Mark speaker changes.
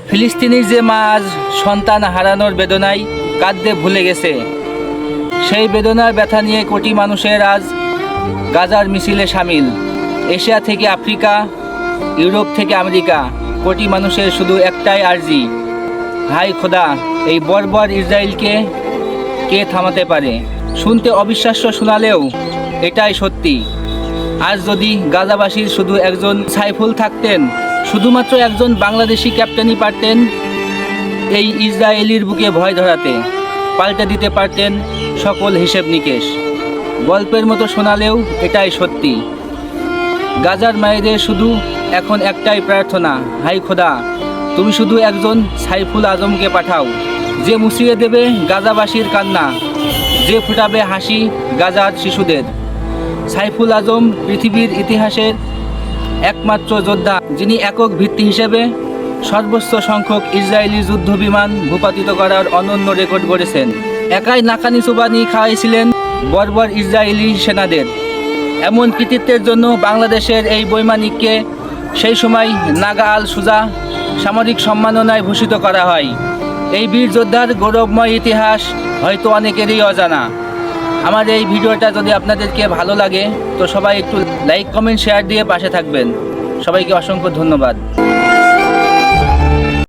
Speaker 1: ফিলিস্তিনির যে মা আজ সন্তান হারানোর বেদনায় কাঁদতে ভুলে গেছে, সেই বেদনার ব্যথা নিয়ে কোটি মানুষের আজ গাজার মিছিলে সামিল। এশিয়া থেকে আফ্রিকা, ইউরোপ থেকে আমেরিকা, কোটি মানুষের শুধু একটাই আর্জি, হায় খোদা, এই বর্বর ইসরায়েলকে কে থামাতে পারে? শুনতে অবিশ্বাস্য শোনালেও এটাই সত্যি। আজ যদি গাজাবাসীর শুধু একজন সাইফুল থাকতেন, শুধুমাত্র একজন বাংলাদেশি ক্যাপ্টেনই পারতেন এই ইসরায়েলির বুকে ভয় ধরাতে, পাল্টে দিতে পারতেন সকল হিসেব নিকেশ। গল্পের মতো শোনালেও এটাই সত্যি। গাজার মায়েদের শুধু এখন একটাই প্রার্থনা, হায় খোদা, তুমি শুধু একজন সাইফুল আজমকে পাঠাও, যে মুছিয়ে দেবে গাজাবাসীর কান্না, যে ফুটাবে হাসি গাজার শিশুদের। সাইফুল আজম পৃথিবীর ইতিহাসের একমাত্র যোদ্ধা, যিনি একক ভিত্তি হিসেবে সর্বোচ্চ সংখ্যক ইসরায়েলি যুদ্ধ বিমান ভূপাতিত করার অনন্য রেকর্ড গড়েছেন। একাই নাকানি চুবানি খাওয়াইছিলেন বর্বর ইসরায়েলি সেনাদের। এমন কৃতিত্বের জন্য বাংলাদেশের এই বৈমানিককে সেই সময় নাগা আল সুজা সামরিক সম্মাননায় ভূষিত করা হয়। এই বীর যোদ্ধার গৌরবময় ইতিহাস হয়তো অনেকেরই অজানা। আমার এই ভিডিওটা যদি আপনাদেরকে ভালো লাগে তো সবাই একটু লাইক, কমেন্ট, শেয়ার দিয়ে পাশে থাকবেন। সবাইকে অসংখ্য ধন্যবাদ।